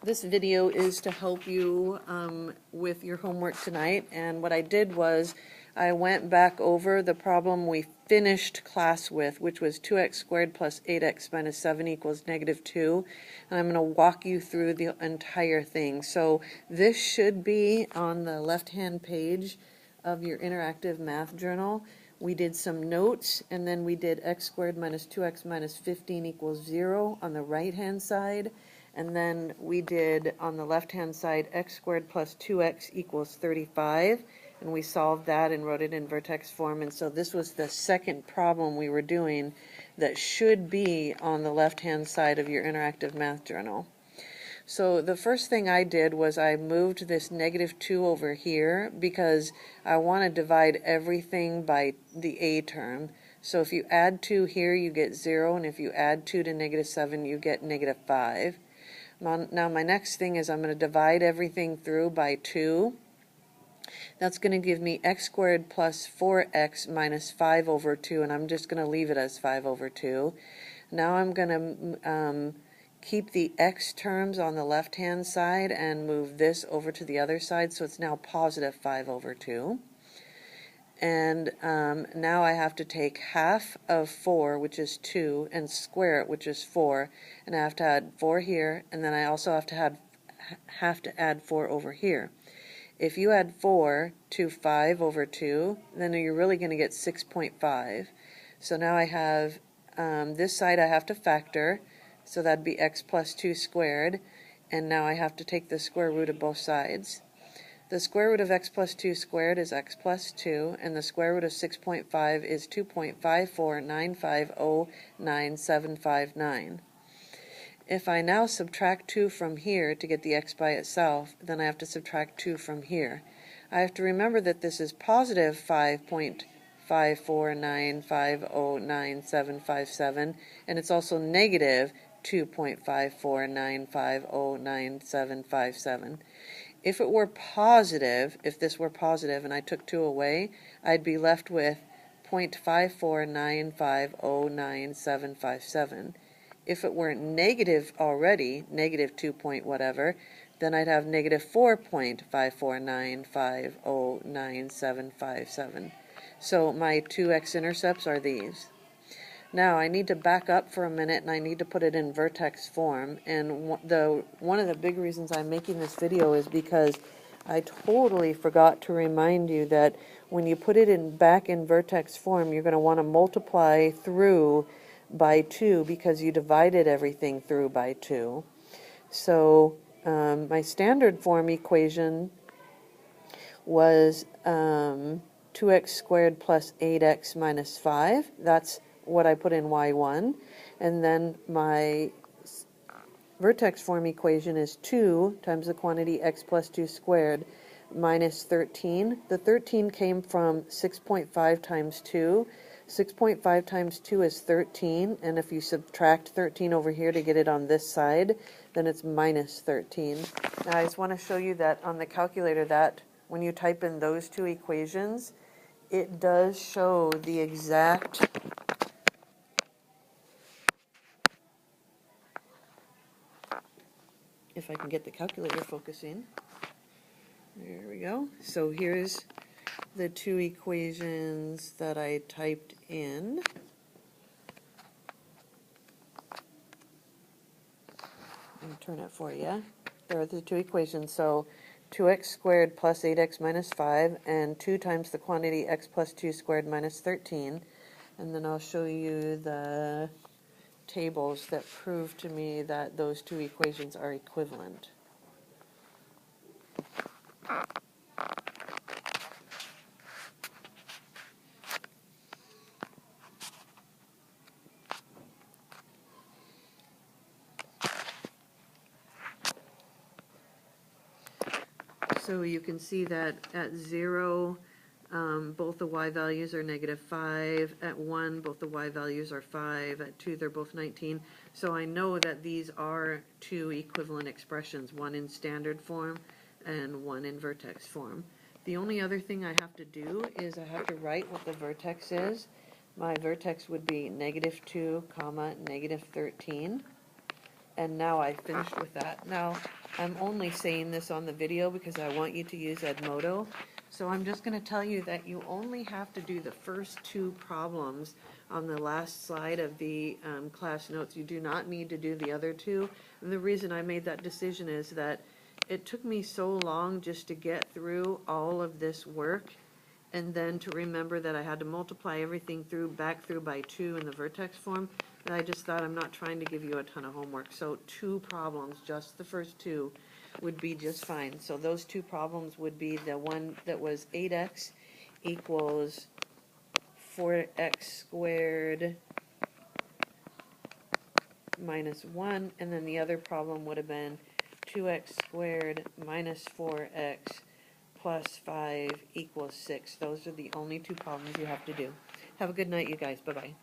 This video is to help you with your homework tonight, and what I did was I went back over the problem we finished class with, which was 2x squared plus 8x minus 7 equals -2, and I'm going to walk you through the entire thing. So this should be on the left-hand page of your interactive math journal. We did some notes, and then we did x squared minus 2x minus 15 equals 0 on the right-hand side. And then we did, on the left-hand side, x squared plus 2x equals 35. And we solved that and wrote it in vertex form. And so this was the second problem we were doing that should be on the left-hand side of your interactive math journal. So the first thing I did was I moved this -2 over here because I want to divide everything by the a term. So if you add 2 here, you get 0, and if you add 2 to -7, you get -5. Now my next thing is I'm going to divide everything through by 2. That's going to give me x squared plus 4x minus 5 over 2, and I'm just going to leave it as 5 over 2. Now I'm going to keep the x terms on the left-hand side and move this over to the other side, so it's now positive 5 over 2. And now I have to take half of 4, which is 2, and square it, which is 4. And I have to add 4 here, and then I also have to add 4 over here. If you add 4 to 5 over 2, then you're really going to get 6.5. So now I have this side I have to factor, so that'd be x plus 2 squared. And now I have to take the square root of both sides. The square root of x plus 2 squared is x plus 2, and the square root of 6.5 is 2.549509759. If I now subtract 2 from here to get the x by itself, then I have to subtract 2 from here. I have to remember that this is positive 5.549509757, and it's also negative 2.549509757. If it were positive, if this were positive and I took 2 away, I'd be left with 0.549509757. If it were negative already, negative 2 point whatever, then I'd have negative 4.549509757. So my two x-intercepts are these. Now I need to back up for a minute and I need to put it in vertex form, and one of the big reasons I'm making this video is because I totally forgot to remind you that when you put it back in vertex form, you're going to want to multiply through by 2 because you divided everything through by 2. So my standard form equation was 2x squared plus 8x minus 5. That's what I put in y1, and then my vertex form equation is 2 times the quantity x plus 2 squared minus 13. The 13 came from 6.5 times 2. 6.5 times 2 is 13, and if you subtract 13 over here to get it on this side, then it's minus 13. Now I just want to show you that on the calculator that when you type in those two equations, it does show the exact if I can get the calculator focusing. There we go. So here's the two equations that I typed in. I'll turn it for you. There are the two equations. So 2x squared plus 8x minus 5, and 2 times the quantity x plus 2 squared minus 13. And then I'll show you the tables that prove to me that those two equations are equivalent. So you can see that at 0, both the y values are -5. At 1, both the y values are 5. At 2, they're both 19. So I know that these are two equivalent expressions, one in standard form and one in vertex form. The only other thing I have to do is I have to write what the vertex is. My vertex would be -2, -13. And now I finished with that. Now I'm only saying this on the video because I want you to use Edmodo. So I'm just going to tell you that you only have to do the first two problems on the last slide of the class notes. You do not need to do the other two. And the reason I made that decision is that it took me so long just to get through all of this work, and then to remember that I had to multiply everything back through by 2 in the vertex form, that I just thought I'm not trying to give you a ton of homework. So 2 problems, just the first 2, would be just fine. So those 2 problems would be the one that was 8x equals 4x squared minus 1, and then the other problem would have been 2x squared minus 4x plus 5 equals 6. Those are the only 2 problems you have to do. Have a good night, you guys. Bye-bye.